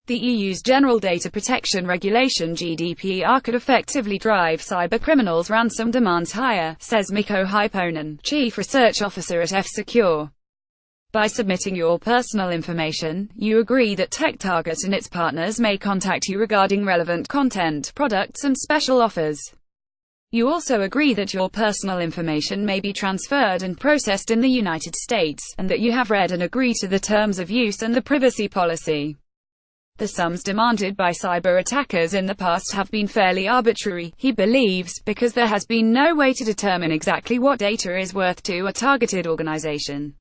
The EU's General Data Protection Regulation (GDPR) could effectively drive cybercriminals' ransom demands higher, says Mikko Hypponen, Chief Research Officer at FSecure. By submitting your personal information, you agree that TechTarget and its partners may contact you regarding relevant content, products and special offers. You also agree that your personal information may be transferred and processed in the United States, and that you have read and agree to the terms of use and the privacy policy. The sums demanded by cyber attackers in the past have been fairly arbitrary, he believes, because there has been no way to determine exactly what data is worth to a targeted organization.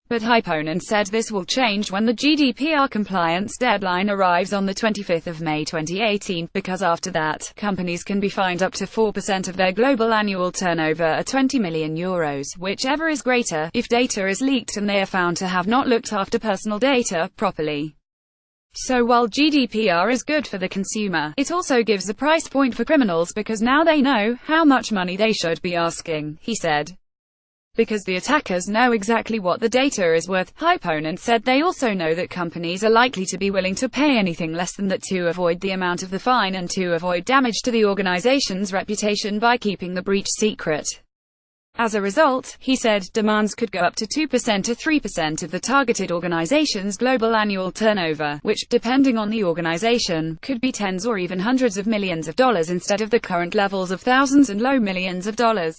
But Hypponen said this will change when the GDPR compliance deadline arrives on the 25th of May 2018, because after that, companies can be fined up to 4% of their global annual turnover at €20 million, whichever is greater, if data is leaked and they are found to have not looked after personal data properly. So while GDPR is good for the consumer, it also gives a price point for criminals because now they know how much money they should be asking, he said. Because the attackers know exactly what the data is worth, Hypponen said they also know that companies are likely to be willing to pay anything less than that to avoid the amount of the fine and to avoid damage to the organization's reputation by keeping the breach secret. As a result, he said, demands could go up to 2% to 3% of the targeted organization's global annual turnover, which, depending on the organization, could be tens or even hundreds of millions of dollars instead of the current levels of thousands and low millions of dollars.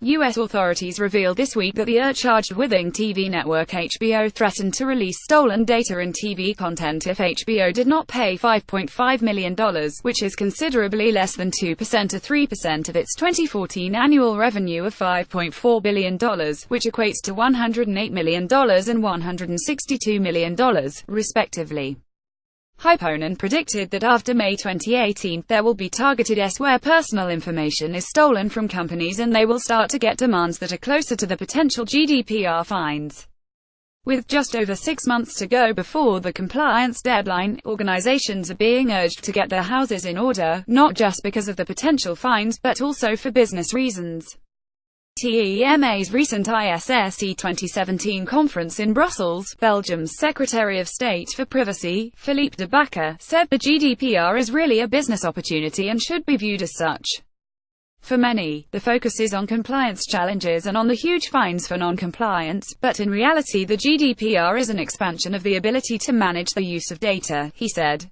U.S. authorities revealed this week that the charged withing TV network HBO threatened to release stolen data and TV content if HBO did not pay $5.5 million, which is considerably less than 2% to 3% of its 2014 annual revenue of $5.4 billion, which equates to $108 million and $162 million, respectively. Hypponen predicted that after May 2018, there will be targeted tests where personal information is stolen from companies and they will start to get demands that are closer to the potential GDPR fines. With just over 6 months to go before the compliance deadline, organizations are being urged to get their houses in order, not just because of the potential fines, but also for business reasons. TEMA's recent ISSE 2017 conference in Brussels, Belgium's Secretary of State for Privacy, Philippe de Backer, said the GDPR is really a business opportunity and should be viewed as such. For many, the focus is on compliance challenges and on the huge fines for non-compliance, but in reality the GDPR is an expansion of the ability to manage the use of data, he said.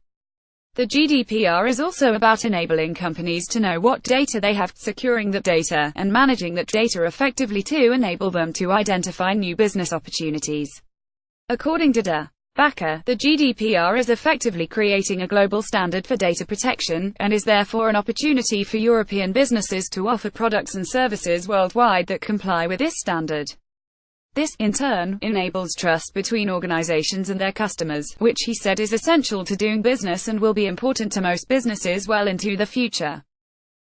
The GDPR is also about enabling companies to know what data they have, securing that data, and managing that data effectively to enable them to identify new business opportunities. According to de Backer, the GDPR is effectively creating a global standard for data protection, and is therefore an opportunity for European businesses to offer products and services worldwide that comply with this standard. This, in turn, enables trust between organizations and their customers, which he said is essential to doing business and will be important to most businesses well into the future.